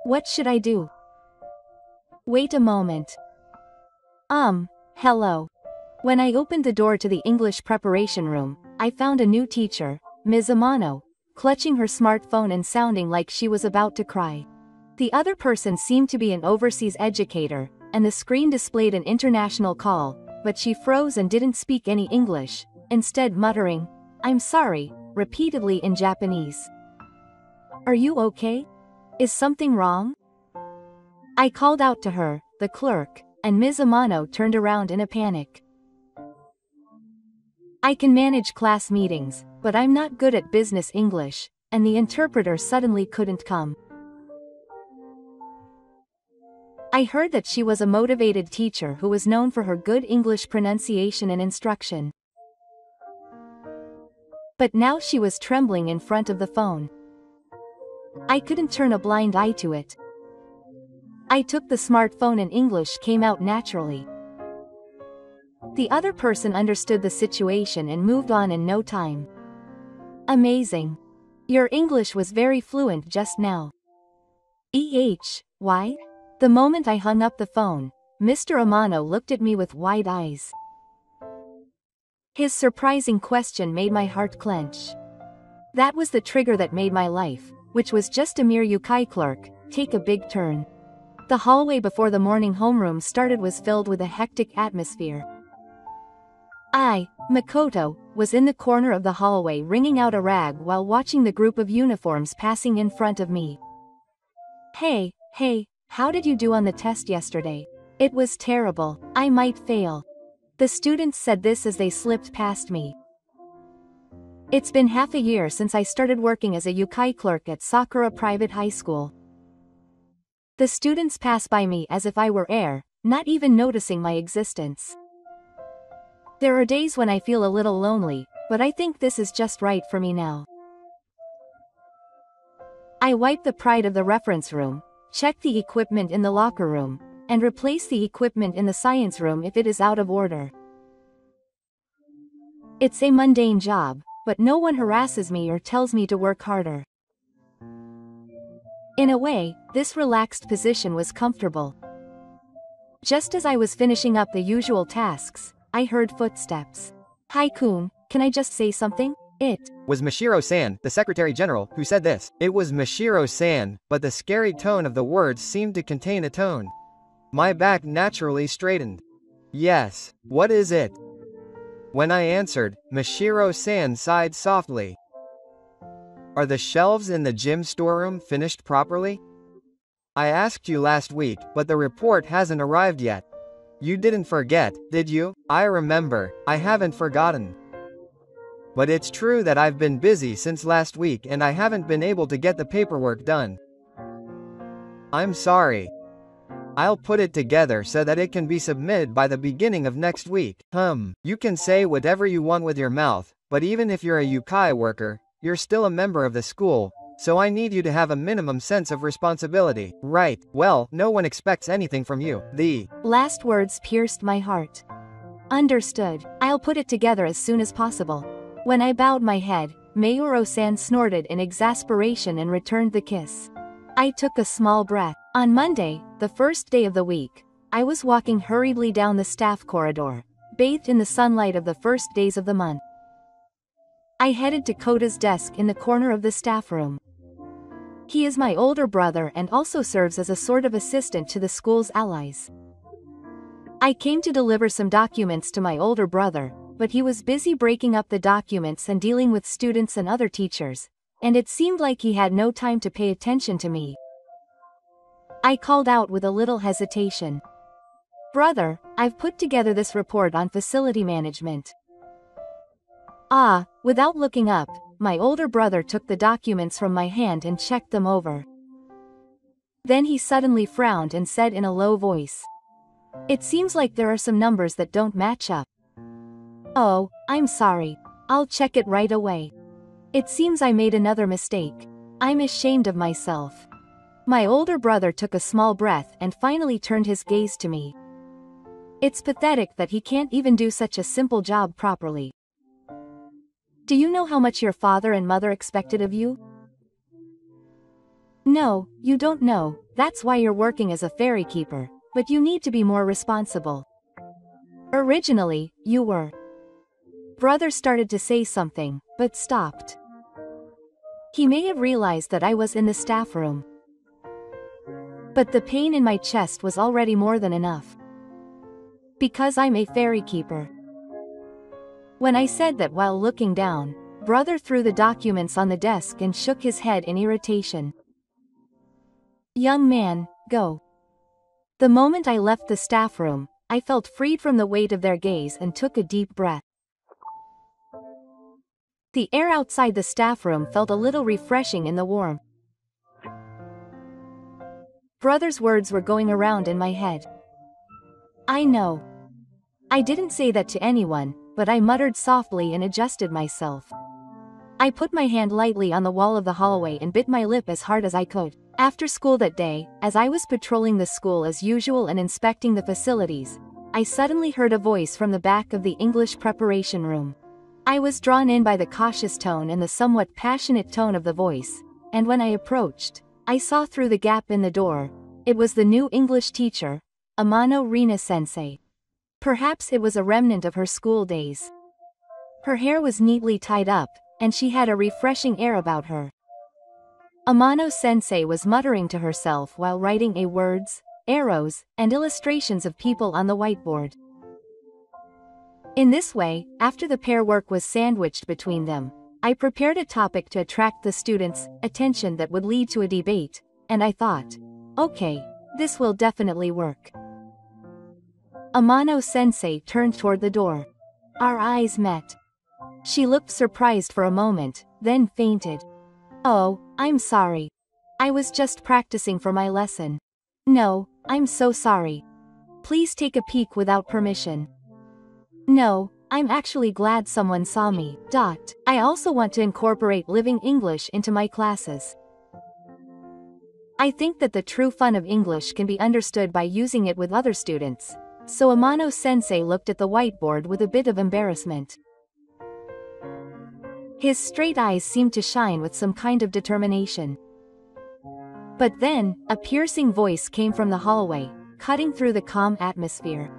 What should I do? Wait a moment. Hello. When I opened the door to the English preparation room, I found a new teacher, Ms. Amano, clutching her smartphone and sounding like she was about to cry. The other person seemed to be an overseas educator, and the screen displayed an international call, but she froze and didn't speak any English, instead muttering, "I'm sorry," repeatedly in Japanese. "Are you okay? Is something wrong?" I called out to her, the clerk, and Ms. Amano turned around in a panic. I can manage class meetings, but I'm not good at business English, and the interpreter suddenly couldn't come. I heard that she was a motivated teacher who was known for her good English pronunciation and instruction. But now she was trembling in front of the phone. I couldn't turn a blind eye to it. I took the smartphone and English came out naturally. The other person understood the situation and moved on in no time. Amazing. Your English was very fluent just now. Why? The moment I hung up the phone, Mr. Amano looked at me with wide eyes. His surprising question made my heart clench. That was the trigger that made my life, which was just a mere yukai clerk, take a big turn. The hallway before the morning homeroom started was filled with a hectic atmosphere. I, Makoto, was in the corner of the hallway wringing out a rag while watching the group of uniforms passing in front of me. Hey, how did you do on the test yesterday? It was terrible, I might fail. The students said this as they slipped past me. It's been half a year since I started working as a yukai clerk at Sakura Private High School. The students pass by me as if I were air, not even noticing my existence. There are days when I feel a little lonely, but I think this is just right for me now. I wipe the pride of the reference room, check the equipment in the locker room, and replace the equipment in the science room if it is out of order. It's a mundane job, but no one harasses me or tells me to work harder. In a way, this relaxed position was comfortable. Just as I was finishing up the usual tasks, I heard footsteps. "Hi-kun, can I just say something?" It was Mashiro-san, the Secretary General, who said this. It was Mashiro-san, but the scary tone of the words seemed to contain a tone. My back naturally straightened. "Yes, what is it?" When I answered, Mashiro-san sighed softly. "Are the shelves in the gym storeroom finished properly? I asked you last week, but the report hasn't arrived yet. You didn't forget, did you?" "I remember, I haven't forgotten. But it's true that I've been busy since last week and I haven't been able to get the paperwork done. I'm sorry. I'll put it together so that it can be submitted by the beginning of next week." You can say whatever you want with your mouth, but even if you're a yukai worker, you're still a member of the school, so I need you to have a minimum sense of responsibility. "Right, well, no one expects anything from you." The last words pierced my heart. Understood, I'll put it together as soon as possible. When I bowed my head, Mayuro-san snorted in exasperation and returned the kiss. I took a small breath. On Monday, the first day of the week, I was walking hurriedly down the staff corridor, bathed in the sunlight of the first days of the month. I headed to Kota's desk in the corner of the staff room. He is my older brother and also serves as a sort of assistant to the school's allies. I came to deliver some documents to my older brother, but he was busy breaking up the documents and dealing with students and other teachers, and it seemed like he had no time to pay attention to me. I called out with a little hesitation. "Brother, I've put together this report on facility management." Without looking up, my older brother took the documents from my hand and checked them over. Then he suddenly frowned and said in a low voice, "It seems like there are some numbers that don't match up." "Oh, I'm sorry. I'll check it right away. It seems I made another mistake. I'm ashamed of myself." My older brother took a small breath and finally turned his gaze to me. It's pathetic that he can't even do such a simple job properly. "Do you know how much your father and mother expected of you?" No, you don't know, that's why you're working as a ferry keeper, but you need to be more responsible. Originally, you were. Brother started to say something, but stopped. He may have realized that I was in the staff room. But the pain in my chest was already more than enough. Because I'm a ferry keeper. When I said that while looking down, Brother threw the documents on the desk and shook his head in irritation. Young man, go. The moment I left the staff room, I felt freed from the weight of their gaze and took a deep breath. The air outside the staff room felt a little refreshing in the warmth. Brother's words were going around in my head. I know. I didn't say that to anyone, but I muttered softly and adjusted myself. I put my hand lightly on the wall of the hallway and bit my lip as hard as I could. After school that day, as I was patrolling the school as usual and inspecting the facilities, I suddenly heard a voice from the back of the English preparation room. I was drawn in by the cautious tone and the somewhat passionate tone of the voice, and when I approached, I saw through the gap in the door. It was the new English teacher, Amano Rina-sensei. Perhaps it was a remnant of her school days. Her hair was neatly tied up, and she had a refreshing air about her. Amano-sensei was muttering to herself while writing words, arrows, and illustrations of people on the whiteboard. In this way, after the pair work was sandwiched between them, I prepared a topic to attract the students' attention that would lead to a debate, and I thought, okay, this will definitely work. Amano-sensei turned toward the door. Our eyes met. She looked surprised for a moment, then fainted. Oh, I'm sorry. I was just practicing for my lesson. No, I'm so sorry. Please take a peek without permission. No, I'm actually glad someone saw me. I also want to incorporate living English into my classes. I think that the true fun of English can be understood by using it with other students. So Amano-sensei looked at the whiteboard with a bit of embarrassment. His straight eyes seemed to shine with some kind of determination. But then, a piercing voice came from the hallway, cutting through the calm atmosphere.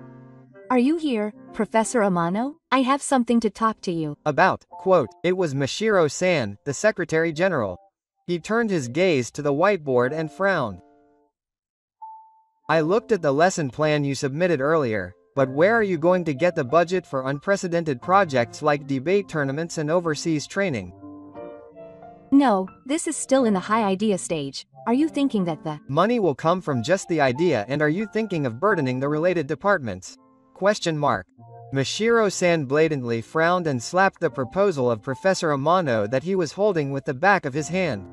Are you here, Professor Amano? I have something to talk to you about. Quote, it was Mashiro-san, the Secretary General. He turned his gaze to the whiteboard and frowned. I looked at the lesson plan you submitted earlier, but where are you going to get the budget for unprecedented projects like debate tournaments and overseas training? No, this is still in the high idea stage. Are you thinking that the money will come from just the idea, and are you thinking of burdening the related departments? Question mark. Mashiro-san blatantly frowned and slapped the proposal of Professor Amano that he was holding with the back of his hand.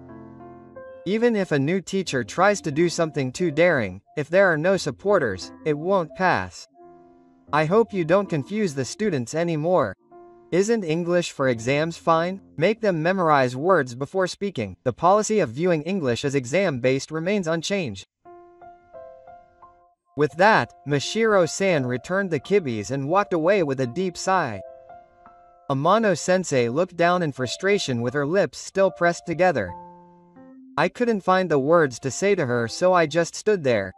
Even if a new teacher tries to do something too daring, if there are no supporters, it won't pass. I hope you don't confuse the students anymore. Isn't English for exams fine? Make them memorize words before speaking. The policy of viewing English as exam-based remains unchanged. With that, Mashiro-san returned the kibis and walked away with a deep sigh. Amano-sensei looked down in frustration with her lips still pressed together. I couldn't find the words to say to her, so I just stood there.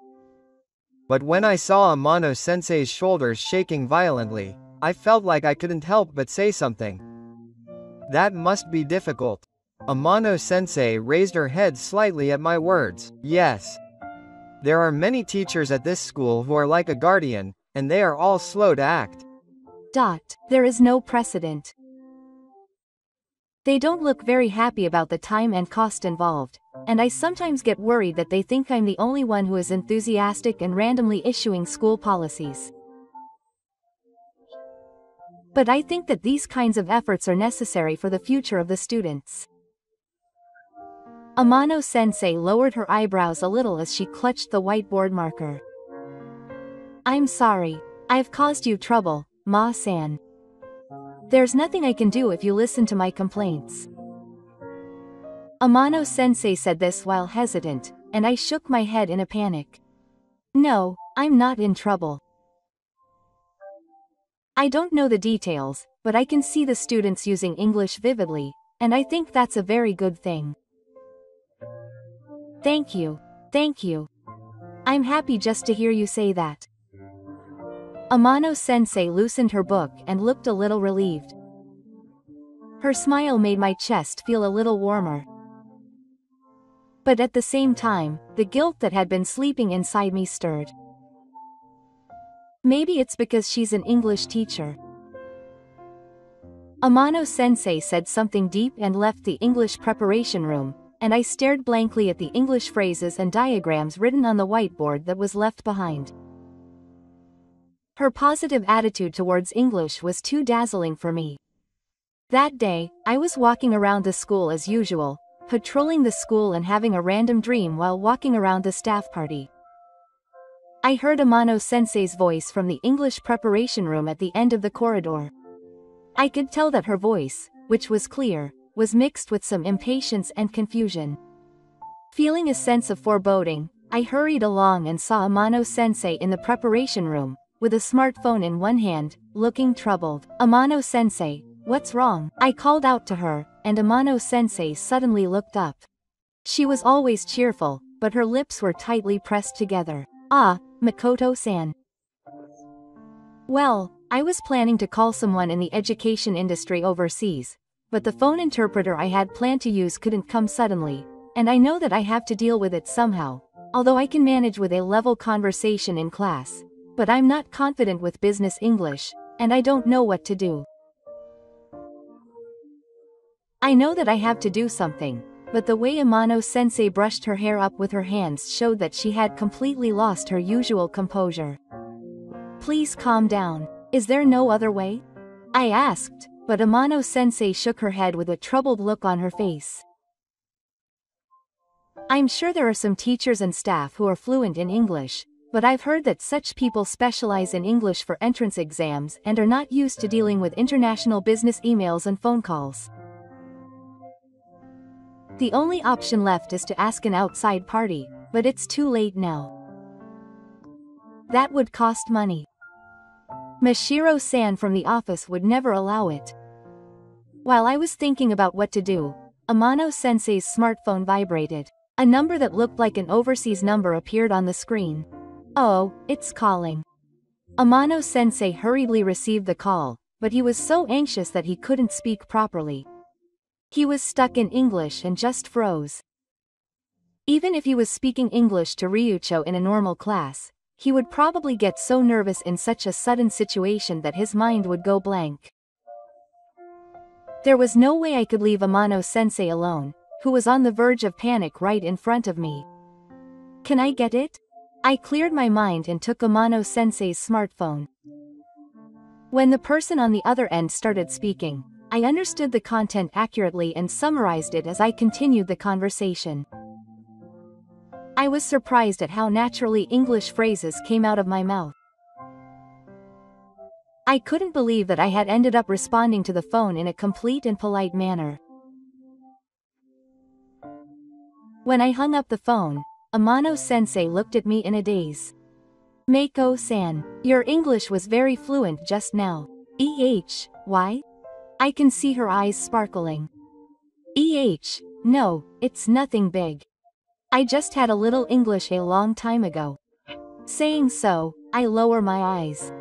But when I saw Amano-sensei's shoulders shaking violently, I felt like I couldn't help but say something. That must be difficult. Amano-sensei raised her head slightly at my words. Yes. There are many teachers at this school who are like a guardian, and they are all slow to act. There is no precedent. They don't look very happy about the time and cost involved, and I sometimes get worried that they think I'm the only one who is enthusiastic and randomly issuing school policies. But I think that these kinds of efforts are necessary for the future of the students. Amano-sensei lowered her eyebrows a little as she clutched the whiteboard marker. I'm sorry. I've caused you trouble, Ma-san. There's nothing I can do if you listen to my complaints. Amano-sensei said this while hesitant, and I shook my head in a panic. No, I'm not in trouble. I don't know the details, but I can see the students using English vividly, and I think that's a very good thing. Thank you. Thank you. I'm happy just to hear you say that. Amano-sensei loosened her book and looked a little relieved. Her smile made my chest feel a little warmer. But at the same time, the guilt that had been sleeping inside me stirred. Maybe it's because she's an English teacher. Amano-sensei said something deep and left the English preparation room, and I stared blankly at the English phrases and diagrams written on the whiteboard that was left behind. Her positive attitude towards English was too dazzling for me. That day, I was walking around the school as usual, patrolling the school and having a random dream while walking around the staff party. I heard Amano-sensei's voice from the English preparation room at the end of the corridor. I could tell that her voice, which was clear, was mixed with some impatience and confusion. Feeling a sense of foreboding, I hurried along and saw Amano-sensei in the preparation room, with a smartphone in one hand, looking troubled. Amano-sensei, what's wrong? I called out to her, and Amano-sensei suddenly looked up. She was always cheerful, but her lips were tightly pressed together. Ah, Makoto-san. Well, I was planning to call someone in the education industry overseas, but the phone interpreter I had planned to use couldn't come suddenly, and I know that I have to deal with it somehow, although I can manage with a level conversation in class. But I'm not confident with business English, and I don't know what to do. I know that I have to do something, but the way Amano-sensei brushed her hair up with her hands showed that she had completely lost her usual composure. Please calm down. Is there no other way? I asked, but Amano-sensei shook her head with a troubled look on her face. I'm sure there are some teachers and staff who are fluent in English, but I've heard that such people specialize in English for entrance exams and are not used to dealing with international business emails and phone calls. The only option left is to ask an outside party, but it's too late now. That would cost money. Mashiro-san from the office would never allow it. While I was thinking about what to do, Amano-sensei's smartphone vibrated. A number that looked like an overseas number appeared on the screen. Oh, it's calling. Amano-sensei hurriedly received the call, but he was so anxious that he couldn't speak properly. He was stuck in English and just froze. Even if he was speaking English to Ryucho in a normal class, he would probably get so nervous in such a sudden situation that his mind would go blank. There was no way I could leave Amano-sensei alone, who was on the verge of panic right in front of me. Can I get it? I cleared my mind and took Amano-sensei's smartphone. When the person on the other end started speaking, I understood the content accurately and summarized it as I continued the conversation. I was surprised at how naturally English phrases came out of my mouth. I couldn't believe that I had ended up responding to the phone in a complete and polite manner. When I hung up the phone, Amano-sensei looked at me in a daze. Mako-san, your English was very fluent just now. Why? I can see her eyes sparkling. No, it's nothing big. I just had a little English a long time ago. Saying so, I lower my eyes.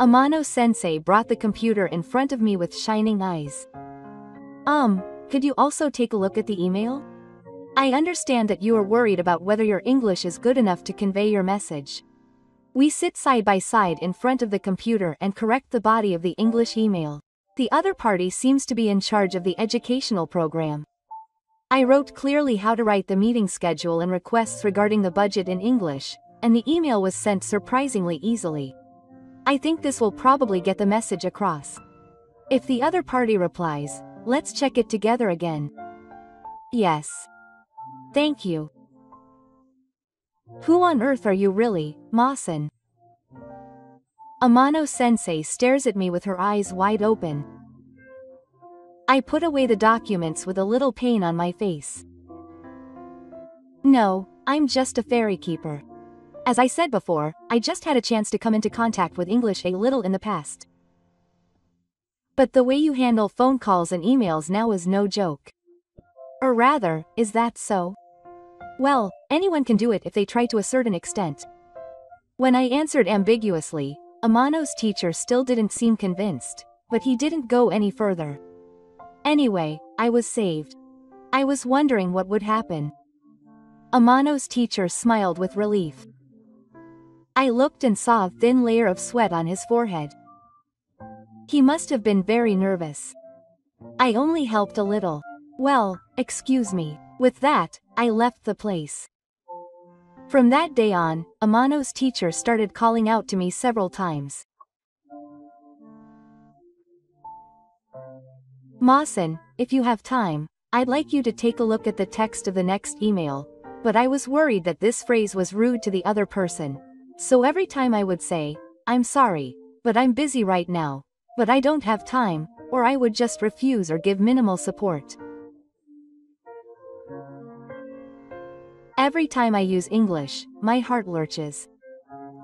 Amano-sensei brought the computer in front of me with shining eyes. Could you also take a look at the email? I understand that you are worried about whether your English is good enough to convey your message. We sit side by side in front of the computer and correct the body of the English email. The other party seems to be in charge of the educational program. I wrote clearly how to write the meeting schedule and requests regarding the budget in English, and the email was sent surprisingly easily. I think this will probably get the message across. If the other party replies, let's check it together again. Yes. Thank you. Who on earth are you really, Ma-san? Amano-sensei stares at me with her eyes wide open. I put away the documents with a little pain on my face. No, I'm just a ferry keeper. As I said before, I just had a chance to come into contact with English a little in the past. But the way you handle phone calls and emails now is no joke. Or rather, is that so? Well, anyone can do it if they try to a certain extent. When I answered ambiguously, Amano's teacher still didn't seem convinced, but he didn't go any further. Anyway, I was saved. I was wondering what would happen. Amano's teacher smiled with relief. I looked and saw a thin layer of sweat on his forehead. He must have been very nervous. I only helped a little. Well, excuse me. With that, I left the place. From that day on, Amano's teacher started calling out to me several times. Mawson, if you have time, I'd like you to take a look at the text of the next email, but I was worried that this phrase was rude to the other person. So every time I would say, I'm sorry, but I'm busy right now, but I don't have time, or I would just refuse or give minimal support. Every time I use English, my heart lurches.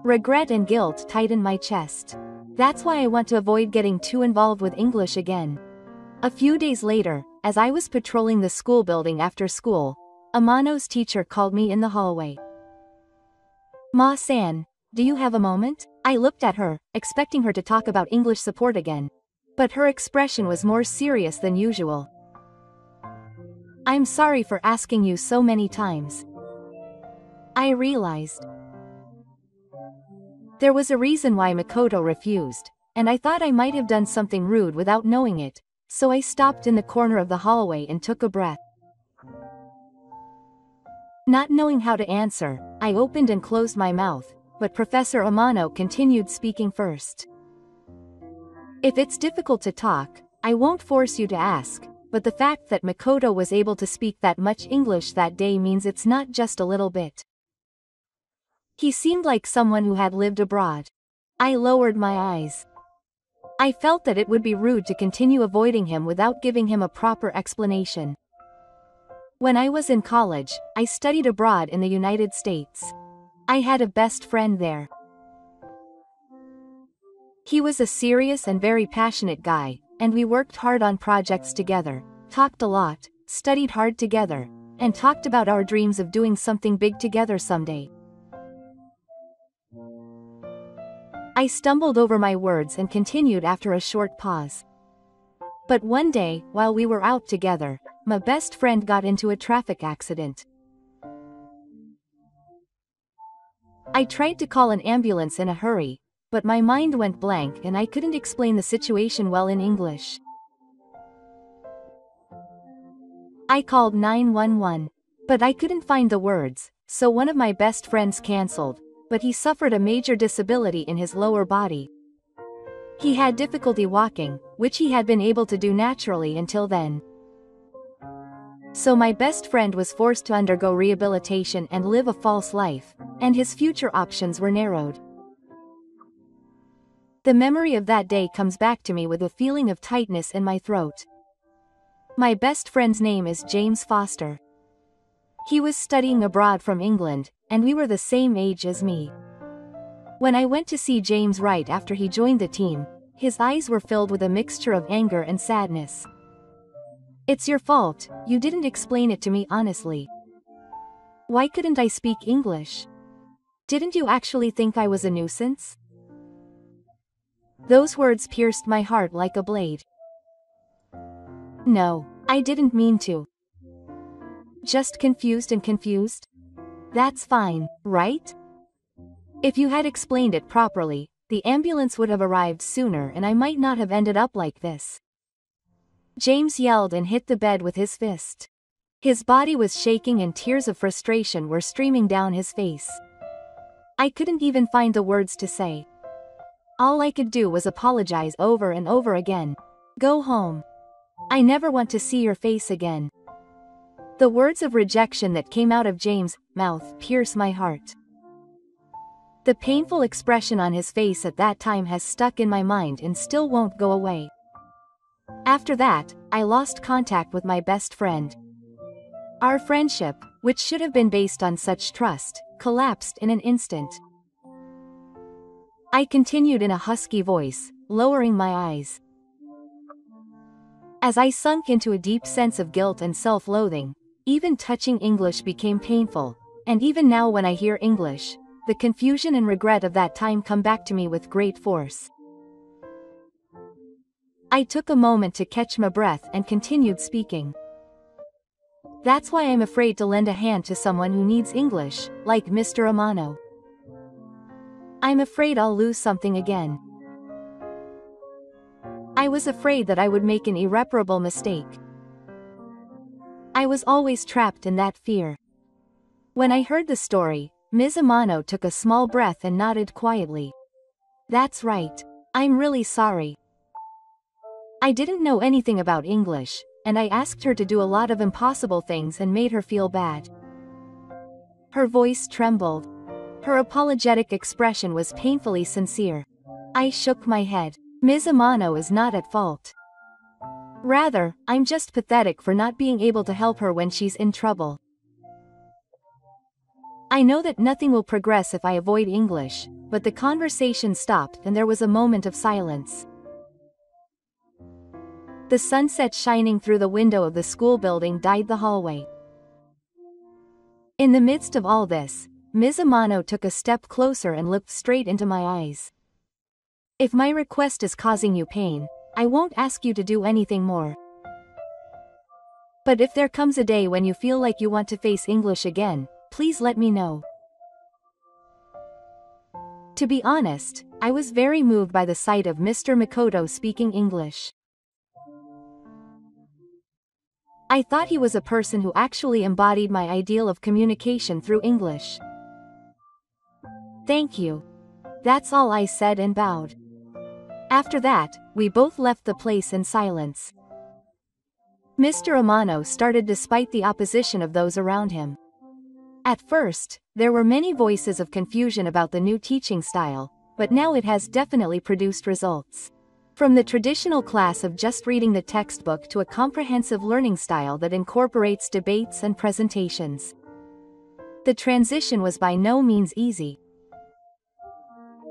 Regret and guilt tighten my chest. That's why I want to avoid getting too involved with English again. A few days later, as I was patrolling the school building after school, Amano's teacher called me in the hallway. Ma-san, do you have a moment? I looked at her, expecting her to talk about English support again. But her expression was more serious than usual. I'm sorry for asking you so many times. I realized there was a reason why Makoto refused, and I thought I might have done something rude without knowing it, so I stopped in the corner of the hallway and took a breath. Not knowing how to answer, I opened and closed my mouth, but Professor Amano continued speaking first. If it's difficult to talk, I won't force you to ask, but the fact that Makoto was able to speak that much English that day means it's not just a little bit. He seemed like someone who had lived abroad. I lowered my eyes. I felt that it would be rude to continue avoiding him without giving him a proper explanation. When I was in college, I studied abroad in the United States. I had a best friend there. He was a serious and very passionate guy, and we worked hard on projects together, talked a lot, studied hard together, and talked about our dreams of doing something big together someday. I stumbled over my words and continued after a short pause. But one day, while we were out together, my best friend got into a traffic accident. I tried to call an ambulance in a hurry, but my mind went blank and I couldn't explain the situation well in English. I called 911, but I couldn't find the words, so one of my best friends canceled, but he suffered a major disability in his lower body. He had difficulty walking, which he had been able to do naturally until then. So my best friend was forced to undergo rehabilitation and live a false life, and his future options were narrowed. The memory of that day comes back to me with a feeling of tightness in my throat. My best friend's name is James Foster. He was studying abroad from England, and we were the same age as me. When I went to see James right after he joined the team, his eyes were filled with a mixture of anger and sadness. It's your fault, you didn't explain it to me honestly. Why couldn't I speak English? Didn't you actually think I was a nuisance? Those words pierced my heart like a blade. No, I didn't mean to. Just confused and confused? That's fine, right? If you had explained it properly, the ambulance would have arrived sooner and I might not have ended up like this. James yelled and hit the bed with his fist. His body was shaking and tears of frustration were streaming down his face. I couldn't even find the words to say. All I could do was apologize over and over again. Go home. I never want to see your face again. The words of rejection that came out of James' mouth pierced my heart. The painful expression on his face at that time has stuck in my mind and still won't go away. After that, I lost contact with my best friend. Our friendship, which should have been based on such trust, collapsed in an instant. I continued in a husky voice, lowering my eyes. As I sunk into a deep sense of guilt and self-loathing, Even touching English became painful, and even now when I hear English, the confusion and regret of that time come back to me with great force. I took a moment to catch my breath and continued speaking. That's why I'm afraid to lend a hand to someone who needs English, like Mr. Amano. I'm afraid I'll lose something again. I was afraid that I would make an irreparable mistake. I was always trapped in that fear. When I heard the story, Ms. Amano took a small breath and nodded quietly. That's right. I'm really sorry. I didn't know anything about English, and I asked her to do a lot of impossible things and made her feel bad. Her voice trembled. Her apologetic expression was painfully sincere. I shook my head. Ms. Amano is not at fault. Rather, I'm just pathetic for not being able to help her when she's in trouble. I know that nothing will progress if I avoid English, but the conversation stopped and there was a moment of silence. The sunset shining through the window of the school building dyed the hallway. In the midst of all this, Ms. Amano took a step closer and looked straight into my eyes. If my request is causing you pain, I won't ask you to do anything more. But if there comes a day when you feel like you want to face English again, please let me know. To be honest, I was very moved by the sight of Mr. Makoto speaking English. I thought he was a person who actually embodied my ideal of communication through English. Thank you. That's all I said and bowed. After that, we both left the place in silence. Mr. Amano started despite the opposition of those around him. At first, there were many voices of confusion about the new teaching style, but now it has definitely produced results. From the traditional class of just reading the textbook to a comprehensive learning style that incorporates debates and presentations. The transition was by no means easy.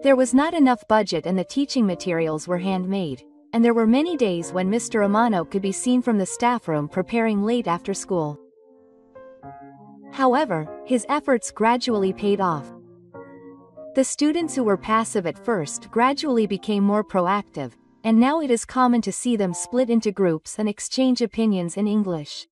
There was not enough budget and the teaching materials were handmade, and there were many days when Mr. Amano could be seen from the staff room preparing late after school. However, his efforts gradually paid off. The students who were passive at first gradually became more proactive, and now it is common to see them split into groups and exchange opinions in English.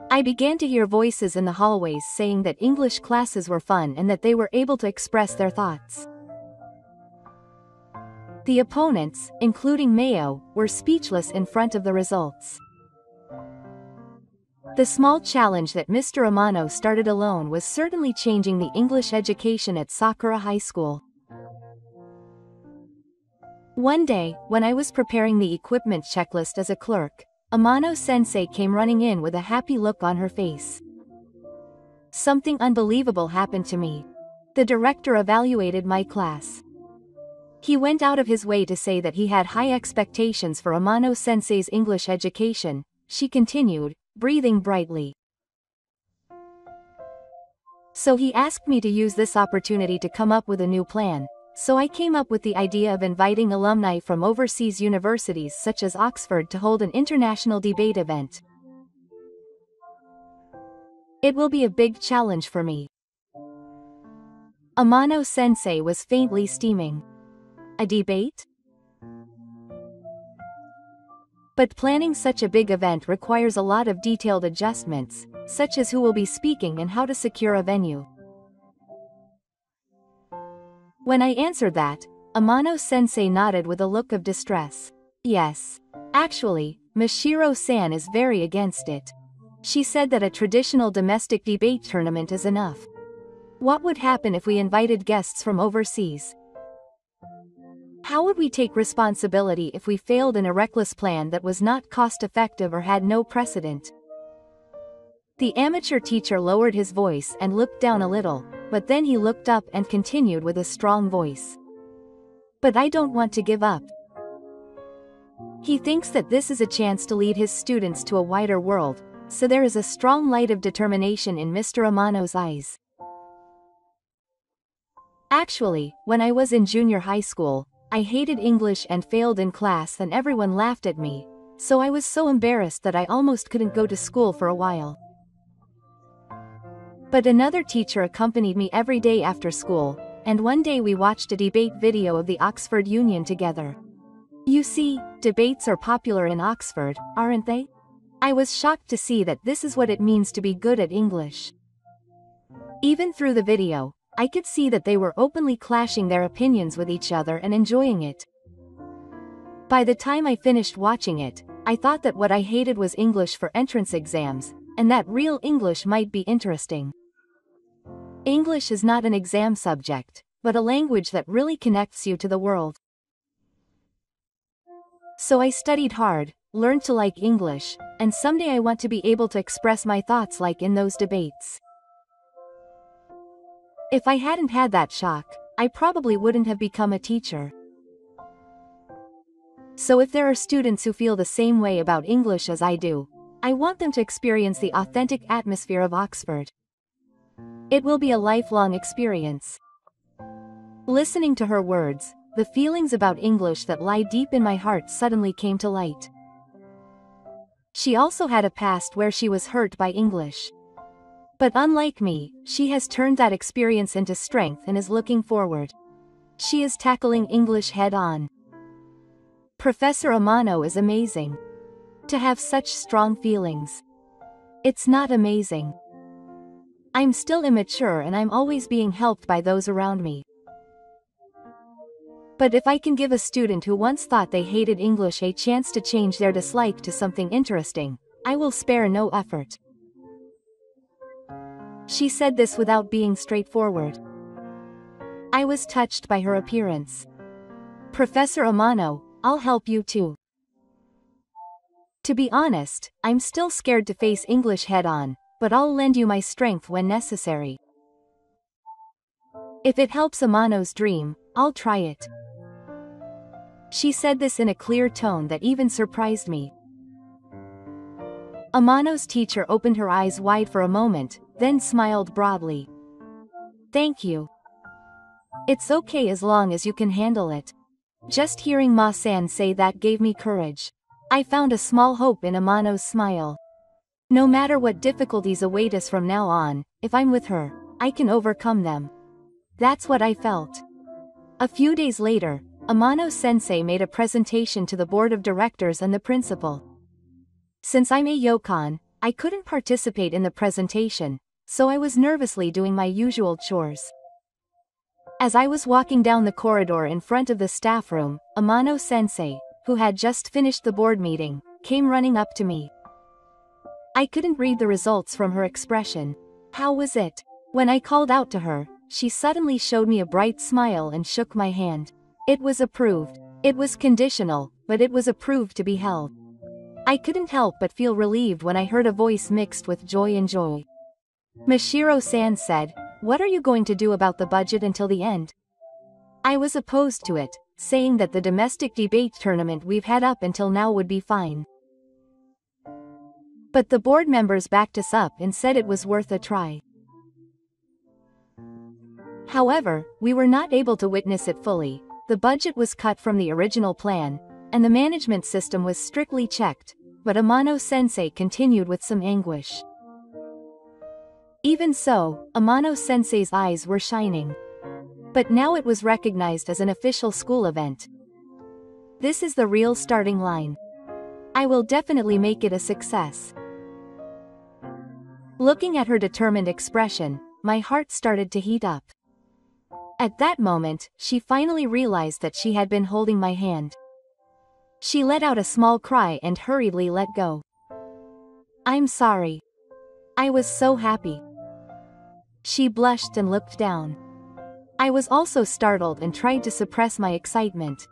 I began to hear voices in the hallways saying that English classes were fun and that they were able to express their thoughts. The opponents, including Mayo, were speechless in front of the results. The small challenge that Mr. Amano started alone was certainly changing the English education at Sakura High School. One day, when I was preparing the equipment checklist as a clerk, Amano-sensei came running in with a happy look on her face. Something unbelievable happened to me. The director evaluated my class. He went out of his way to say that he had high expectations for Amano-sensei's English education, she continued, breathing brightly. So he asked me to use this opportunity to come up with a new plan. So I came up with the idea of inviting alumni from overseas universities such as Oxford to hold an international debate event. It will be a big challenge for me. Amano-sensei was faintly steaming. A debate? But planning such a big event requires a lot of detailed adjustments, such as who will be speaking and how to secure a venue. When I answered that, Amano-sensei nodded with a look of distress. Yes. Actually, Mashiro-san is very against it. She said that a traditional domestic debate tournament is enough. What would happen if we invited guests from overseas? How would we take responsibility if we failed in a reckless plan that was not cost-effective or had no precedent? The amateur teacher lowered his voice and looked down a little, but then he looked up and continued with a strong voice. But I don't want to give up. He thinks that this is a chance to lead his students to a wider world, so there is a strong light of determination in Mr. Amano's eyes. Actually, when I was in junior high school, I hated English and failed in class and everyone laughed at me, so I was so embarrassed that I almost couldn't go to school for a while. But another teacher accompanied me every day after school, and one day we watched a debate video of the Oxford Union together. You see, debates are popular in Oxford, aren't they? I was shocked to see that this is what it means to be good at English. Even through the video, I could see that they were openly clashing their opinions with each other and enjoying it. By the time I finished watching it, I thought that what I hated was English for entrance exams, and that real English might be interesting. English is not an exam subject, but a language that really connects you to the world. So I studied hard, learned to like English, and someday I want to be able to express my thoughts like in those debates. If I hadn't had that shock, I probably wouldn't have become a teacher. So if there are students who feel the same way about English as I do, I want them to experience the authentic atmosphere of Oxford. It will be a lifelong experience. Listening to her words, the feelings about English that lie deep in my heart suddenly came to light. She also had a past where she was hurt by English. But unlike me, she has turned that experience into strength and is looking forward. She is tackling English head-on. Professor Amano is amazing. To have such strong feelings. It's not amazing. I'm still immature and I'm always being helped by those around me. But if I can give a student who once thought they hated English a chance to change their dislike to something interesting, I will spare no effort. She said this without being straightforward. I was touched by her appearance. Professor Amano, I'll help you too. To be honest, I'm still scared to face English head-on, but I'll lend you my strength when necessary. If it helps Amano's dream, I'll try it. She said this in a clear tone that even surprised me. Amano's teacher opened her eyes wide for a moment, then smiled broadly. Thank you. It's okay as long as you can handle it. Just hearing Ma-san say that gave me courage. I found a small hope in Amano's smile. No matter what difficulties await us from now on, if I'm with her, I can overcome them. That's what I felt. A few days later, Amano-sensei made a presentation to the board of directors and the principal. Since I'm a yokon, I couldn't participate in the presentation, so I was nervously doing my usual chores. As I was walking down the corridor in front of the staff room, Amano-sensei, who had just finished the board meeting, came running up to me. I couldn't read the results from her expression. How was it? When I called out to her, she suddenly showed me a bright smile and shook my hand. It was approved. It was conditional, but it was approved to be held. I couldn't help but feel relieved when I heard a voice mixed with joy and joy. Mashiro-san said, "What are you going to do about the budget until the end?" I was opposed to it, saying that the domestic debate tournament we've had up until now would be fine. But the board members backed us up and said it was worth a try. However, we were not able to witness it fully. The budget was cut from the original plan, and the management system was strictly checked, but Amano-sensei continued with some anguish. Even so, Amano-sensei's eyes were shining. But now it was recognized as an official school event. This is the real starting line. I will definitely make it a success. Looking at her determined expression, my heart started to heat up. At that moment, she finally realized that she had been holding my hand. She let out a small cry and hurriedly let go. I'm sorry. I was so happy. She blushed and looked down. I was also startled and tried to suppress my excitement.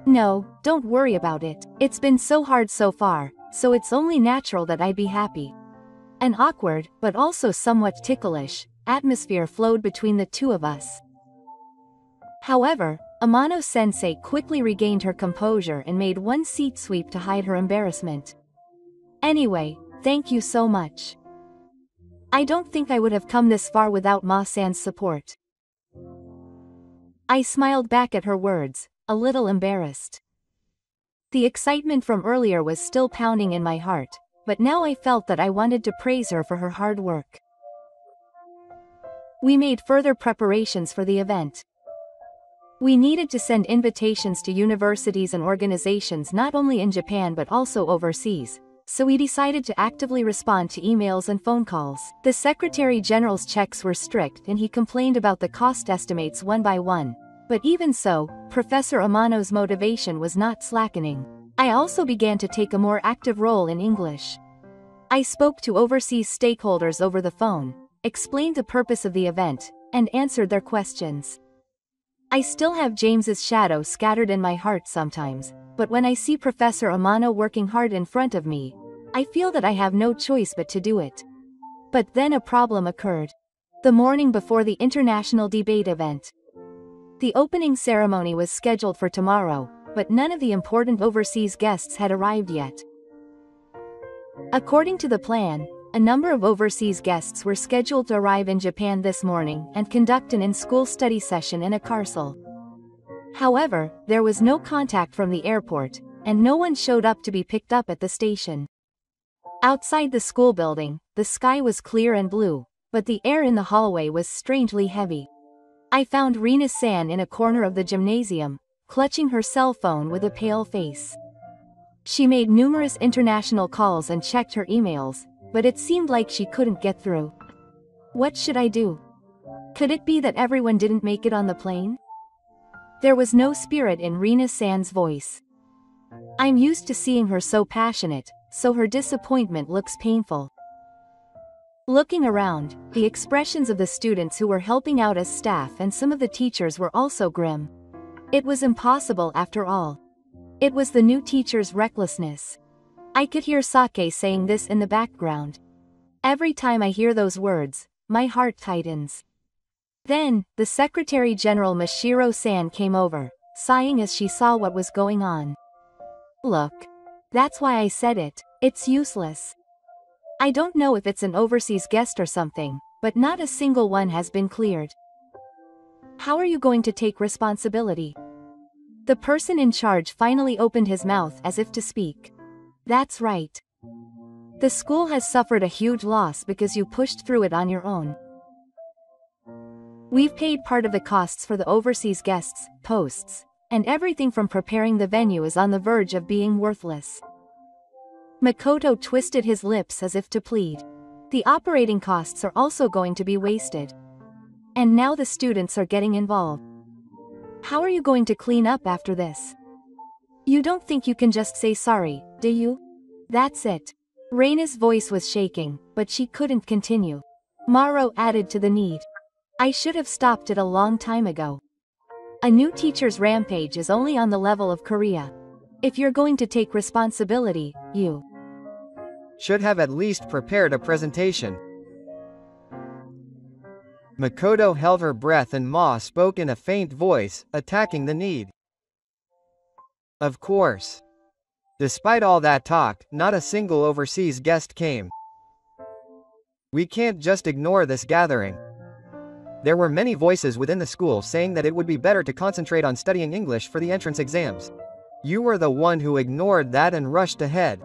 No, don't worry about it. It's been so hard so far, so it's only natural that I'd be happy. An awkward, but also somewhat ticklish, atmosphere flowed between the two of us. However, Amano-sensei quickly regained her composure and made one seat sweep to hide her embarrassment. Anyway, thank you so much. I don't think I would have come this far without Ma-san's support. I smiled back at her words, a little embarrassed. The excitement from earlier was still pounding in my heart, but now I felt that I wanted to praise her for her hard work. We made further preparations for the event. We needed to send invitations to universities and organizations not only in Japan but also overseas, so we decided to actively respond to emails and phone calls. The Secretary General's checks were strict and he complained about the cost estimates one by one. But even so, Professor Amano's motivation was not slackening. I also began to take a more active role in English. I spoke to overseas stakeholders over the phone, explained the purpose of the event, and answered their questions. I still have James's shadow scattered in my heart sometimes, but when I see Professor Amano working hard in front of me, I feel that I have no choice but to do it. But then a problem occurred. The morning before the international debate event. The opening ceremony was scheduled for tomorrow, but none of the important overseas guests had arrived yet. According to the plan, a number of overseas guests were scheduled to arrive in Japan this morning and conduct an in-school study session in a castle. However, there was no contact from the airport, and no one showed up to be picked up at the station. Outside the school building, the sky was clear and blue, but the air in the hallway was strangely heavy. I found Rina-san in a corner of the gymnasium, clutching her cell phone with a pale face. She made numerous international calls and checked her emails, but it seemed like she couldn't get through. What should I do? Could it be that everyone didn't make it on the plane? There was no spirit in Rina-san's voice. I'm used to seeing her so passionate, so her disappointment looks painful. Looking around, the expressions of the students who were helping out as staff and some of the teachers were also grim. It was impossible after all. It was the new teacher's recklessness. I could hear Sake saying this in the background. Every time I hear those words, my heart tightens. Then, the Secretary General Mashiro-san came over, sighing as she saw what was going on. Look. That's why I said it, it's useless. I don't know if it's an overseas guest or something, but not a single one has been cleared. How are you going to take responsibility? The person in charge finally opened his mouth as if to speak. That's right. The school has suffered a huge loss because you pushed through it on your own. We've paid part of the costs for the overseas guests, posts, and everything from preparing the venue is on the verge of being worthless. Makoto twisted his lips as if to plead. The operating costs are also going to be wasted. And now the students are getting involved. How are you going to clean up after this? You don't think you can just say sorry, do you? That's it. Reina's voice was shaking, but she couldn't continue. Maro added to the need. I should have stopped it a long time ago. A new teacher's rampage is only on the level of Korea. If you're going to take responsibility, you should have at least prepared a presentation. Makoto held her breath and Ma spoke in a faint voice, attacking the need. Of course. Despite all that talk, not a single overseas guest came. We can't just ignore this gathering. There were many voices within the school saying that it would be better to concentrate on studying English for the entrance exams. You were the one who ignored that and rushed ahead.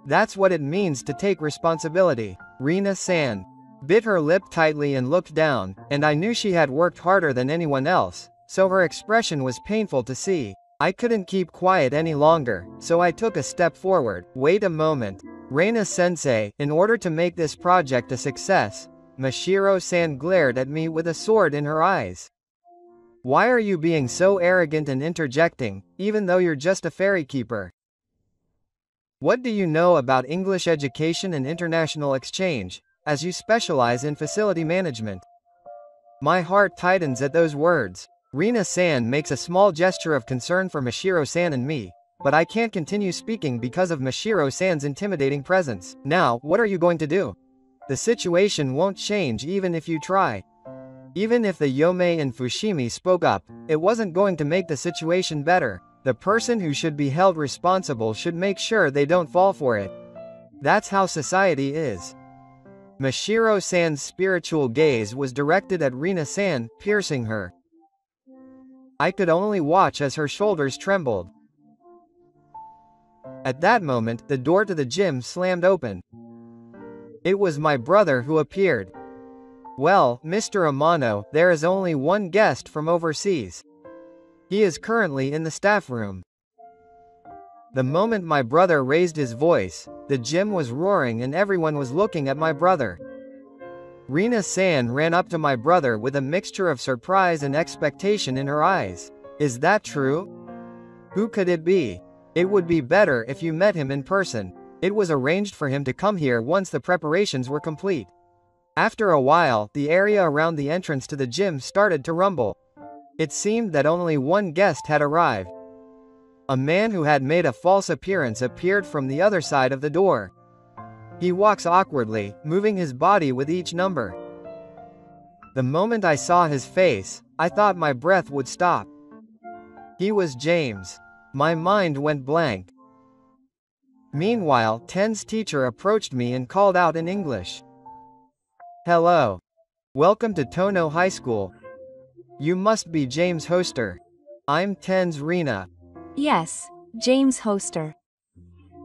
That's what it means to take responsibility. Rina-san bit her lip tightly and looked down, and I knew she had worked harder than anyone else, so her expression was painful to see. I couldn't keep quiet any longer, so I took a step forward. Wait a moment. Reina-sensei, in order to make this project a success, Mashiro-san glared at me with a sword in her eyes. Why are you being so arrogant and interjecting, even though you're just a ferry keeper? What do you know about English education and international exchange, as you specialize in facility management? My heart tightens at those words. Rina-san makes a small gesture of concern for Mashiro-san and me, but I can't continue speaking because of Mashiro-san's intimidating presence. Now, what are you going to do? The situation won't change even if you try. Even if the Yomei and Fushimi spoke up, it wasn't going to make the situation better. The person who should be held responsible should make sure they don't fall for it. That's how society is. Mashiro-san's spiritual gaze was directed at Rina-san, piercing her. I could only watch as her shoulders trembled. At that moment, the door to the gym slammed open. It was my brother who appeared. Well, Mr. Amano, there is only one guest from overseas. He is currently in the staff room. The moment my brother raised his voice, the gym was roaring and everyone was looking at my brother. Rina-san ran up to my brother with a mixture of surprise and expectation in her eyes. Is that true? Who could it be? It would be better if you met him in person. It was arranged for him to come here once the preparations were complete. After a while, the area around the entrance to the gym started to rumble. It seemed that only one guest had arrived. A man who had made a false appearance appeared from the other side of the door. He walks awkwardly, moving his body with each number. The moment I saw his face, I thought my breath would stop. He was James. My mind went blank. Meanwhile, Ten's teacher approached me and called out in English. Hello. Welcome to Tono High School. You must be James Hoster. I'm Ten's Rina. Yes, James Hoster.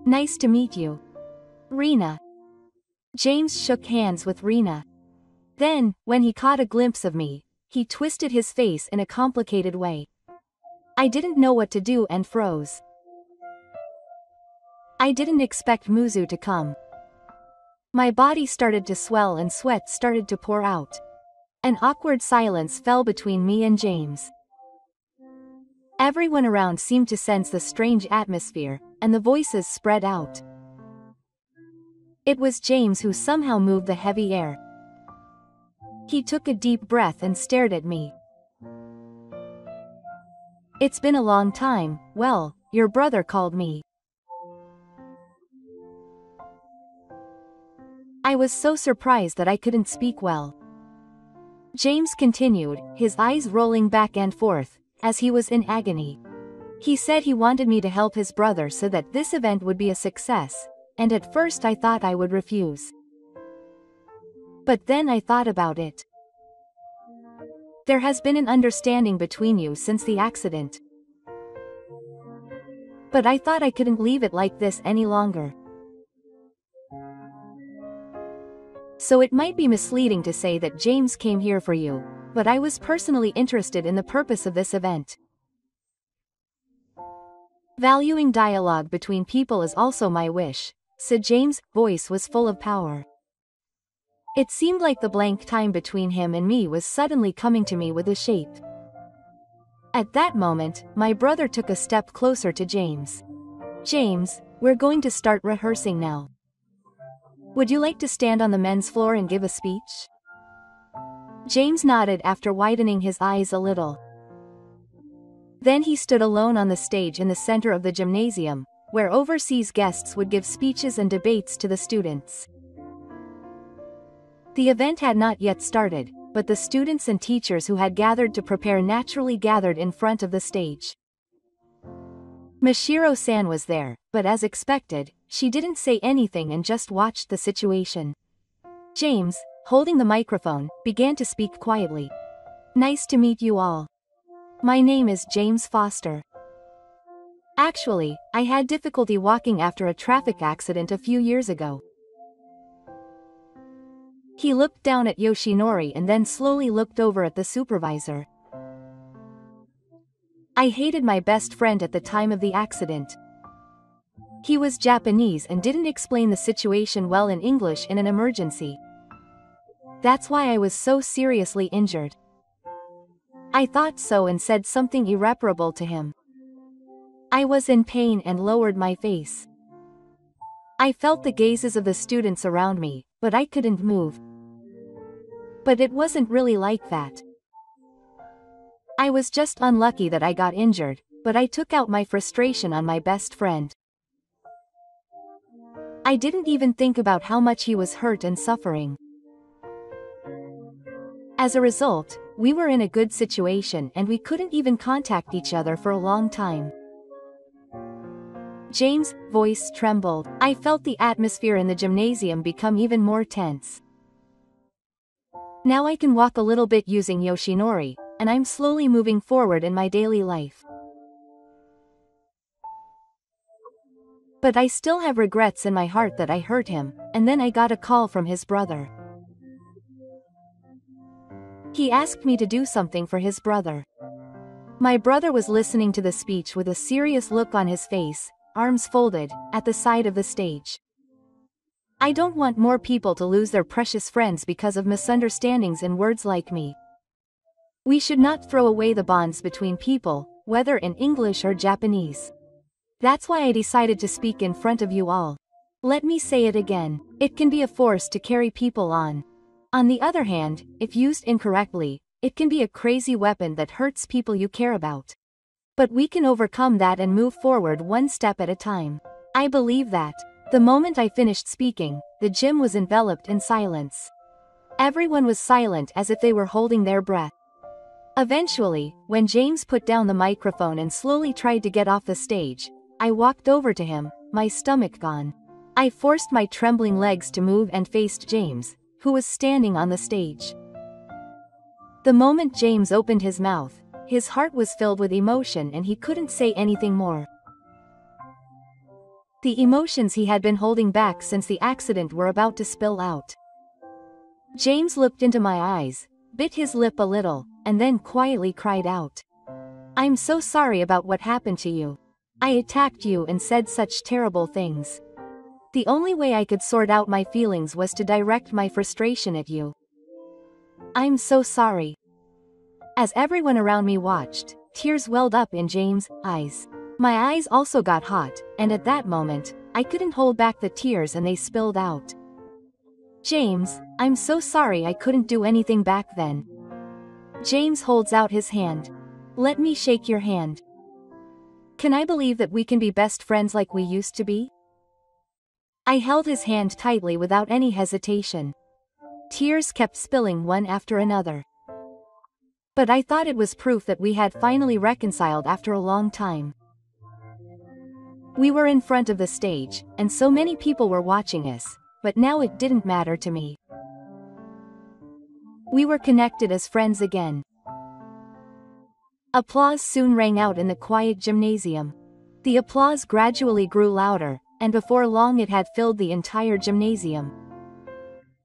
Nice to meet you. Rina. James shook hands with Rina. Then, when he caught a glimpse of me, he twisted his face in a complicated way. I didn't know what to do and froze. I didn't expect Muzu to come. My body started to swell and sweat started to pour out. An awkward silence fell between me and James. Everyone around seemed to sense the strange atmosphere, and the voices spread out. It was James who somehow moved the heavy air. He took a deep breath and stared at me. It's been a long time. Well, your brother called me. I was so surprised that I couldn't speak well. James continued, his eyes rolling back and forth, as he was in agony. He said he wanted me to help his brother so that this event would be a success, and at first I thought I would refuse. But then I thought about it. There has been an understanding between you since the accident. But I thought I couldn't leave it like this any longer. So it might be misleading to say that James came here for you, but I was personally interested in the purpose of this event. Valuing dialogue between people is also my wish, said James' voice was full of power. It seemed like the blank time between him and me was suddenly coming to me with a shape. At that moment, my brother took a step closer to James. James, we're going to start rehearsing now. Would you like to stand on the men's floor and give a speech? James nodded after widening his eyes a little. Then he stood alone on the stage in the center of the gymnasium, where overseas guests would give speeches and debates to the students. The event had not yet started, but the students and teachers who had gathered to prepare naturally gathered in front of the stage. Mashiro-san was there, but as expected, she didn't say anything and just watched the situation. James, holding the microphone, began to speak quietly. Nice to meet you all. My name is James Foster. Actually, I had difficulty walking after a traffic accident a few years ago. He looked down at Yoshinori and then slowly looked over at the supervisor. I hated my best friend at the time of the accident. He was Japanese and didn't explain the situation well in English in an emergency. That's why I was so seriously injured. I thought so and said something irreparable to him. I was in pain and lowered my face. I felt the gazes of the students around me, but I couldn't move. But it wasn't really like that. I was just unlucky that I got injured, but I took out my frustration on my best friend. I didn't even think about how much he was hurt and suffering. As a result, we were in a good situation and we couldn't even contact each other for a long time. James' voice trembled. I felt the atmosphere in the gymnasium become even more tense. Now I can walk a little bit using Yoshinori, and I'm slowly moving forward in my daily life. But I still have regrets in my heart that I hurt him, and then I got a call from his brother. He asked me to do something for his brother. My brother was listening to the speech with a serious look on his face, arms folded, at the side of the stage. I don't want more people to lose their precious friends because of misunderstandings in words like me. We should not throw away the bonds between people, whether in English or Japanese. That's why I decided to speak in front of you all. Let me say it again, it can be a force to carry people on. On the other hand, if used incorrectly, it can be a crazy weapon that hurts people you care about. But we can overcome that and move forward one step at a time. I believe that. The moment I finished speaking, the gym was enveloped in silence. Everyone was silent as if they were holding their breath. Eventually, when James put down the microphone and slowly tried to get off the stage, I walked over to him, my stomach gone. I forced my trembling legs to move and faced James, who was standing on the stage. The moment James opened his mouth, his heart was filled with emotion and he couldn't say anything more. The emotions he had been holding back since the accident were about to spill out. James looked into my eyes, bit his lip a little, and then quietly cried out. "I'm so sorry about what happened to you. I attacked you and said such terrible things. The only way I could sort out my feelings was to direct my frustration at you. I'm so sorry." As everyone around me watched, tears welled up in James' eyes. My eyes also got hot, and at that moment, I couldn't hold back the tears and they spilled out. "James, I'm so sorry I couldn't do anything back then." James holds out his hand. "Let me shake your hand. Can I believe that we can be best friends like we used to be?" I held his hand tightly without any hesitation. Tears kept spilling one after another. But I thought it was proof that we had finally reconciled after a long time. We were in front of the stage, and so many people were watching us, but now it didn't matter to me. We were connected as friends again. Applause soon rang out in the quiet gymnasium. The applause gradually grew louder, and before long it had filled the entire gymnasium.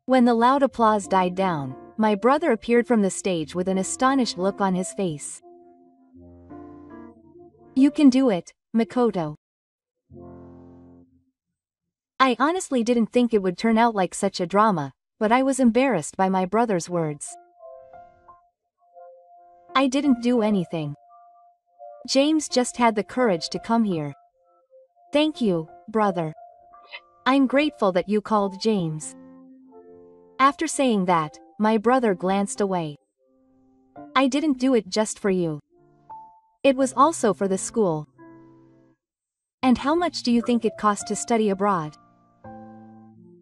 When the loud applause died down, my brother appeared from the stage with an astonished look on his face. "You can do it, Makoto." I honestly didn't think it would turn out like such a drama, but I was embarrassed by my brother's words. I didn't do anything. James just had the courage to come here. Thank you, brother. I'm grateful that you called James. After saying that, my brother glanced away. I didn't do it just for you. It was also for the school. And how much do you think it cost to study abroad?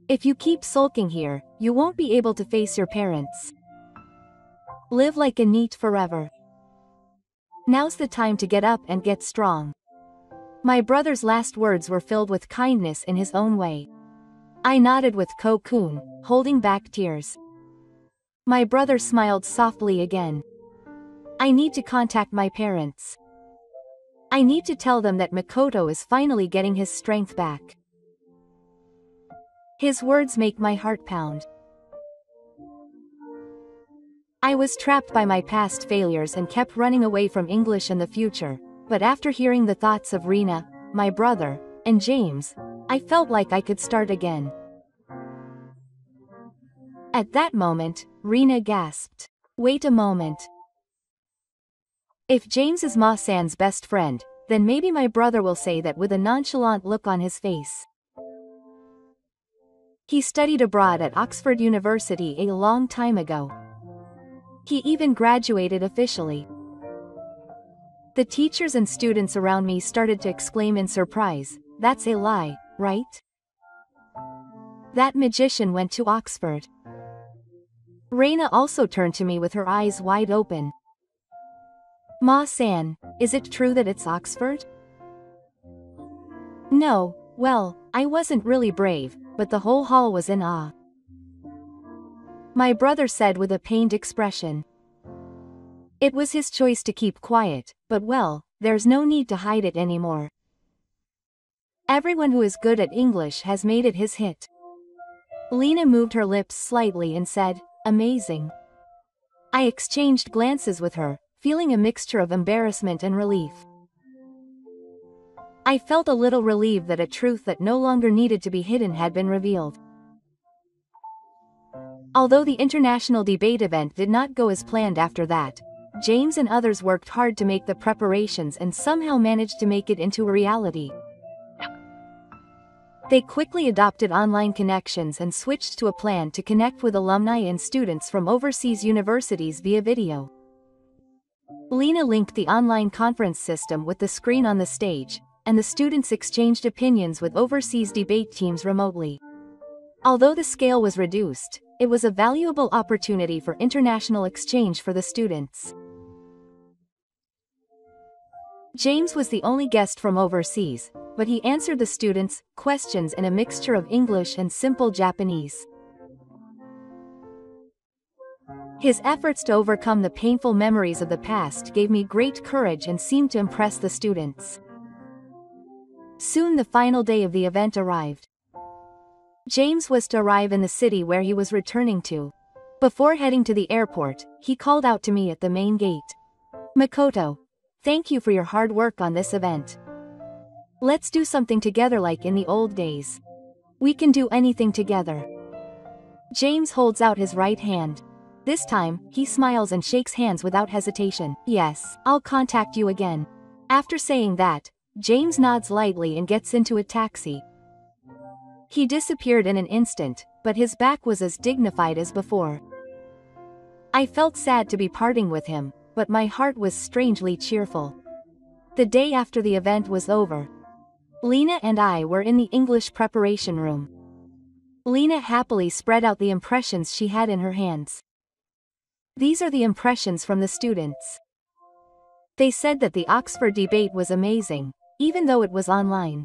If you keep sulking here, you won't be able to face your parents. Live like a NEET forever. Now's the time to get up and get strong. My brother's last words were filled with kindness in his own way. I nodded with Ko-kun, holding back tears. My brother smiled softly again. I need to contact my parents. I need to tell them that Makoto is finally getting his strength back. His words make my heart pound. I was trapped by my past failures and kept running away from English in the future, but after hearing the thoughts of Rina, my brother, and James, I felt like I could start again. At that moment, Rina gasped. Wait a moment. If James is Ma-san's best friend, then maybe my brother will say that with a nonchalant look on his face. He studied abroad at Oxford University a long time ago. He even graduated officially. The teachers and students around me started to exclaim in surprise, "That's a lie, right? That magician went to Oxford." Reina also turned to me with her eyes wide open. "Ma-san, is it true that it's Oxford?" No, well, I wasn't really brave, but the whole hall was in awe. My brother said with a pained expression. It was his choice to keep quiet, but well, there's no need to hide it anymore. Everyone who is good at English has made it his hit. Lena moved her lips slightly and said, "Amazing." I exchanged glances with her, feeling a mixture of embarrassment and relief. I felt a little relieved that a truth that no longer needed to be hidden had been revealed. Although the international debate event did not go as planned after that, James and others worked hard to make the preparations and somehow managed to make it into a reality. They quickly adopted online connections and switched to a plan to connect with alumni and students from overseas universities via video. Lena linked the online conference system with the screen on the stage, and the students exchanged opinions with overseas debate teams remotely. Although the scale was reduced, it was a valuable opportunity for international exchange for the students. James was the only guest from overseas, but he answered the students' questions in a mixture of English and simple Japanese. His efforts to overcome the painful memories of the past gave me great courage and seemed to impress the students. Soon the final day of the event arrived. James was to arrive in the city where he was returning to. Before heading to the airport, he called out to me at the main gate. "Makoto, thank you for your hard work on this event. Let's do something together like in the old days. We can do anything together." James holds out his right hand. This time, he smiles and shakes hands without hesitation. "Yes, I'll contact you again." After saying that, James nods lightly and gets into a taxi. He disappeared in an instant, but his back was as dignified as before. I felt sad to be parting with him, but my heart was strangely cheerful. The day after the event was over, Lena and I were in the English preparation room. Lena happily spread out the impressions she had in her hands. These are the impressions from the students. They said that the Oxford debate was amazing, even though it was online.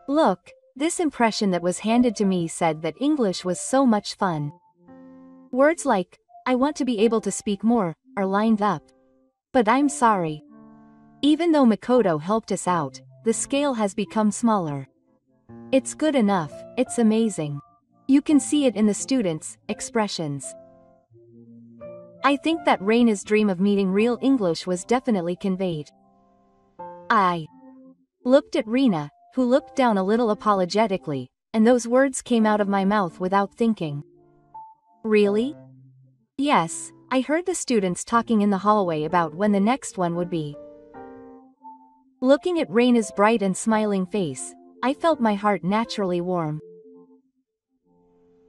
Look, this impression that was handed to me said that English was so much fun. Words like, "I want to be able to speak more," are lined up. But I'm sorry. Even though Makoto helped us out, the scale has become smaller. It's good enough, it's amazing. You can see it in the students' expressions. I think that Reina's dream of meeting real English was definitely conveyed. I looked at Reina, who looked down a little apologetically, and those words came out of my mouth without thinking. "Really?" "Yes, I heard the students talking in the hallway about when the next one would be." Looking at Reina's bright and smiling face, I felt my heart naturally warm.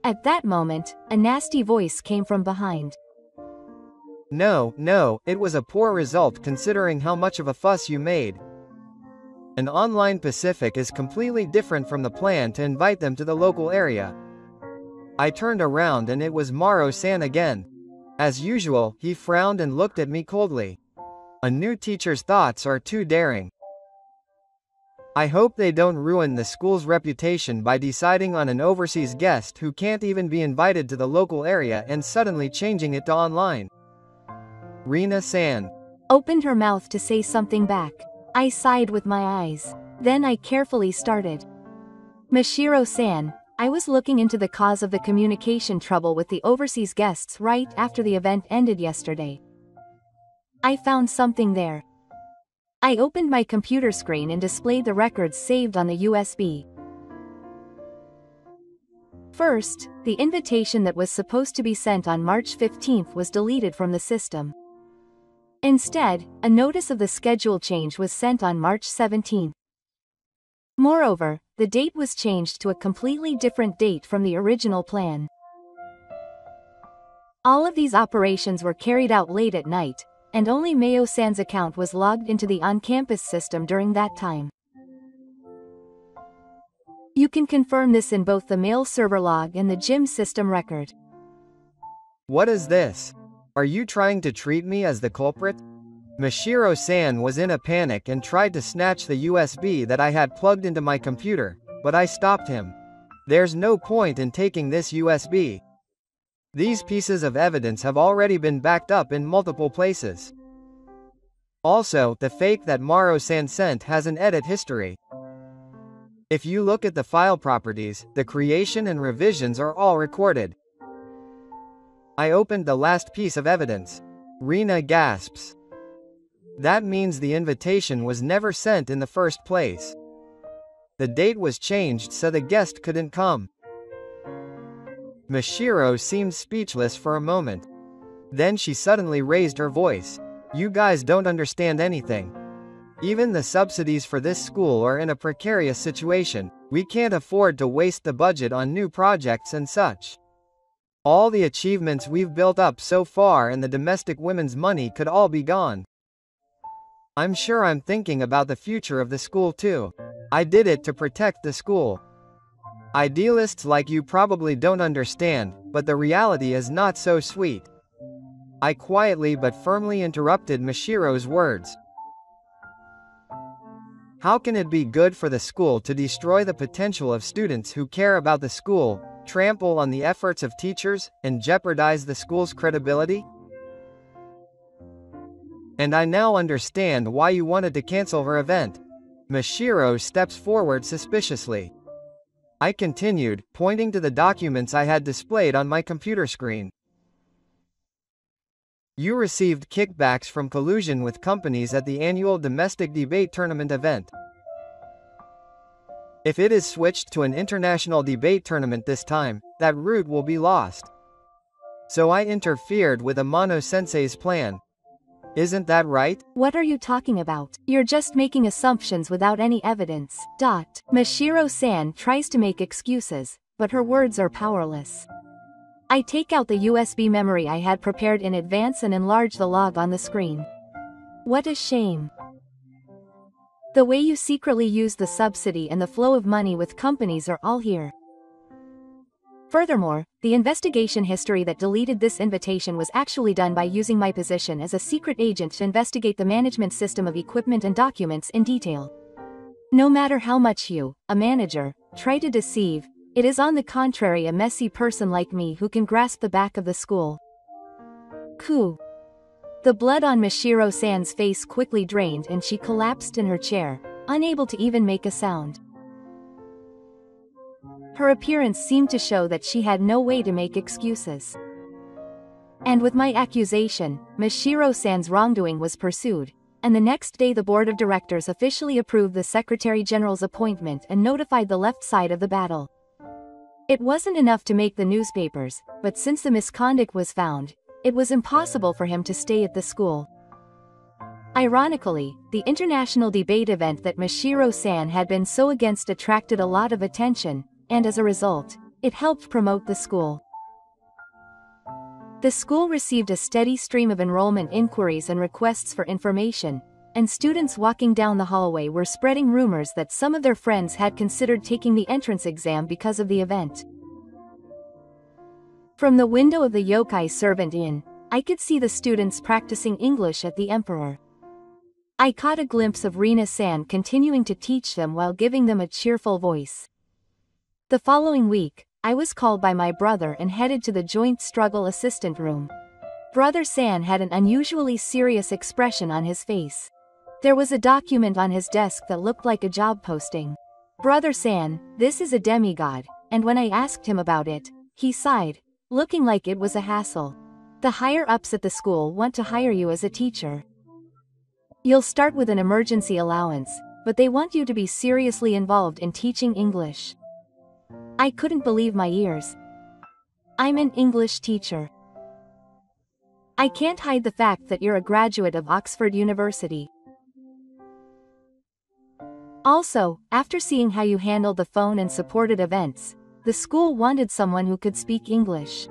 At that moment, a nasty voice came from behind. No, it was a poor result considering how much of a fuss you made. An online Pacific is completely different from the plan to invite them to the local area. I turned around and it was Maro-san again. As usual, he frowned and looked at me coldly. A new teacher's thoughts are too daring. I hope they don't ruin the school's reputation by deciding on an overseas guest who can't even be invited to the local area and suddenly changing it to online. Rina-san Opened her mouth to say something back. I sighed with my eyes. Then I carefully started. "Mashiro-san, I was looking into the cause of the communication trouble with the overseas guests right after the event ended yesterday. I found something there." I opened my computer screen and displayed the records saved on the USB. First, the invitation that was supposed to be sent on March 15th was deleted from the system. Instead, a notice of the schedule change was sent on March 17th. Moreover, the date was changed to a completely different date from the original plan. All of these operations were carried out late at night, and only Mayo-san's account was logged into the on-campus system during that time. You can confirm this in both the mail server log and the gym system record. What is this? Are you trying to treat me as the culprit? Mashiro-san was in a panic and tried to snatch the USB that I had plugged into my computer, but I stopped him. There's no point in taking this USB. These pieces of evidence have already been backed up in multiple places. Also, the fake that Maro-san sent has an edit history. If you look at the file properties, the creation and revisions are all recorded. I opened the last piece of evidence. Rena gasps. That means the invitation was never sent in the first place. The date was changed so the guest couldn't come. Mashiro seemed speechless for a moment. Then she suddenly raised her voice. You guys don't understand anything. Even the subsidies for this school are in a precarious situation. We can't afford to waste the budget on new projects and such. All the achievements we've built up so far and the domestic women's money could all be gone. I'm sure I'm thinking about the future of the school too. I did it to protect the school. Idealists like you probably don't understand, but the reality is not so sweet. I quietly but firmly interrupted Mashiro's words. How can it be good for the school to destroy the potential of students who care about the school, trample on the efforts of teachers, and jeopardize the school's credibility? And I now understand why you wanted to cancel her event. Mashiro steps forward suspiciously. I continued, pointing to the documents I had displayed on my computer screen. You received kickbacks from collusion with companies at the annual domestic debate tournament event. If it is switched to an international debate tournament this time, that route will be lost. So I interfered with Amano-sensei's plan. Isn't that right? What are you talking about? You're just making assumptions without any evidence. Mashiro-san tries to make excuses, but her words are powerless. I take out the USB memory I had prepared in advance and enlarge the log on the screen. What a shame. The way you secretly use the subsidy and the flow of money with companies are all here. Furthermore, the investigation history that deleted this invitation was actually done by using my position as a secret agent to investigate the management system of equipment and documents in detail. No matter how much you, a manager, try to deceive, it is on the contrary a messy person like me who can grasp the back of the school. Coup. The blood on Mashiro-san's face quickly drained and she collapsed in her chair, unable to even make a sound. Her appearance seemed to show that she had no way to make excuses. And with my accusation, Mashiro-san's wrongdoing was pursued, and the next day the board of directors officially approved the Secretary General's appointment and notified the left side of the battle. It wasn't enough to make the newspapers, but since the misconduct was found, it was impossible for him to stay at the school. Ironically, the international debate event that Mashiro-san had been so against attracted a lot of attention, and as a result, it helped promote the school. The school received a steady stream of enrollment inquiries and requests for information, and students walking down the hallway were spreading rumors that some of their friends had considered taking the entrance exam because of the event. From the window of the yokai servant inn, I could see the students practicing English at the Emperor. I caught a glimpse of Rina-san continuing to teach them while giving them a cheerful voice. The following week, I was called by my brother and headed to the joint struggle assistant room. Brother San had an unusually serious expression on his face. There was a document on his desk that looked like a job posting. Brother San, this is a demigod, and when I asked him about it, he sighed, looking like it was a hassle. The higher-ups at the school want to hire you as a teacher. You'll start with an emergency allowance, but they want you to be seriously involved in teaching English. I couldn't believe my ears. I'm an English teacher. I can't hide the fact that you're a graduate of Oxford University. Also, after seeing how you handled the phone and supported events, the school wanted someone who could speak English.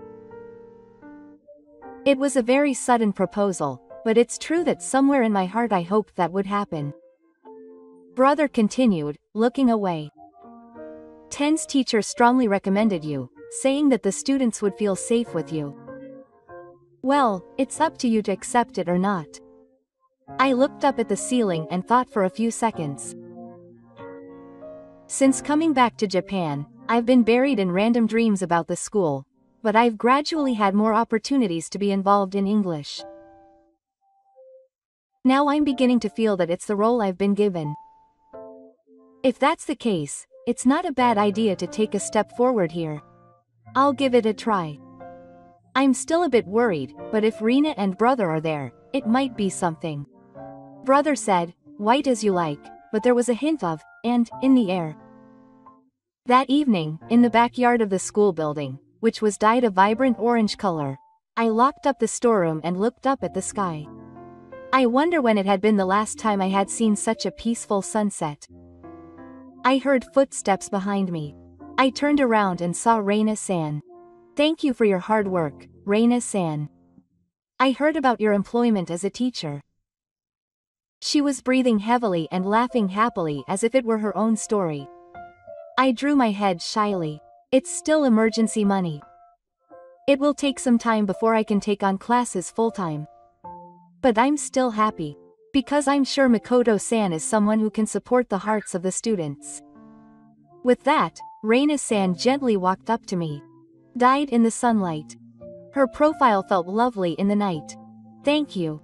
It was a very sudden proposal, but it's true that somewhere in my heart I hoped that would happen. Brother continued, looking away. Ten's teacher strongly recommended you, saying that the students would feel safe with you. Well, it's up to you to accept it or not. I looked up at the ceiling and thought for a few seconds. Since coming back to Japan, I've been buried in random dreams about the school, but I've gradually had more opportunities to be involved in English. Now I'm beginning to feel that it's the role I've been given. If that's the case, it's not a bad idea to take a step forward here. I'll give it a try. I'm still a bit worried, but if Rena and brother are there, it might be something. Brother said, white as you like, but there was a hint of, and, in the air. That evening, in the backyard of the school building, which was dyed a vibrant orange color, I locked up the storeroom and looked up at the sky. I wonder when it had been the last time I had seen such a peaceful sunset. I heard footsteps behind me. I turned around and saw Reina-san. Thank you for your hard work, Reina-san. I heard about your employment as a teacher. She was breathing heavily and laughing happily as if it were her own story. I drew my head shyly. It's still emergency money. It will take some time before I can take on classes full-time. But I'm still happy. Because I'm sure Makoto-san is someone who can support the hearts of the students. With that, Reina-san gently walked up to me. Dyed in the sunlight. Her profile felt lovely in the night. Thank you.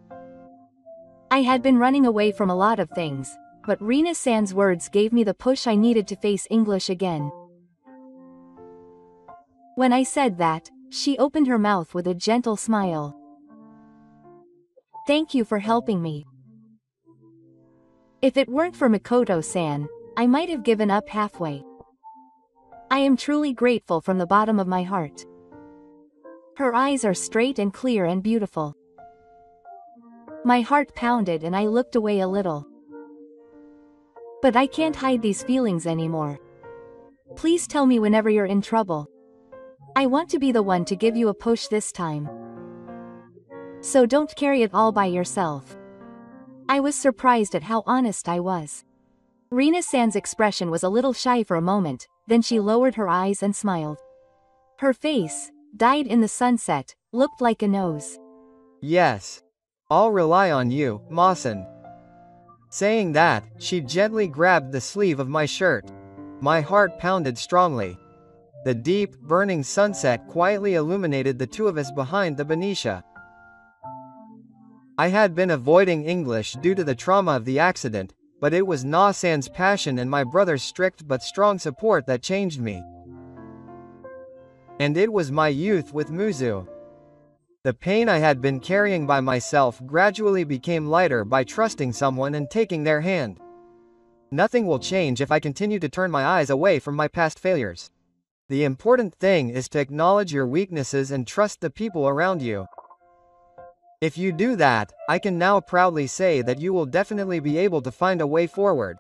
I had been running away from a lot of things, but Reina-san's words gave me the push I needed to face English again. When I said that, she opened her mouth with a gentle smile. Thank you for helping me. If it weren't for Makoto-san, I might have given up halfway. I am truly grateful from the bottom of my heart. Her eyes are straight and clear and beautiful. My heart pounded and I looked away a little. But I can't hide these feelings anymore. Please tell me whenever you're in trouble. I want to be the one to give you a push this time. So don't carry it all by yourself. I was surprised at how honest I was. Reina-san's expression was a little shy for a moment, then she lowered her eyes and smiled. Her face, dyed in the sunset, looked like a nose. Yes. I'll rely on you, Ma-san. Saying that, she gently grabbed the sleeve of my shirt. My heart pounded strongly. The deep, burning sunset quietly illuminated the two of us behind the Benicia. I had been avoiding English due to the trauma of the accident, but it was Na-san's passion and my brother's strict but strong support that changed me. And it was my youth with Muzu. The pain I had been carrying by myself gradually became lighter by trusting someone and taking their hand. Nothing will change if I continue to turn my eyes away from my past failures. The important thing is to acknowledge your weaknesses and trust the people around you. If you do that, I can now proudly say that you will definitely be able to find a way forward.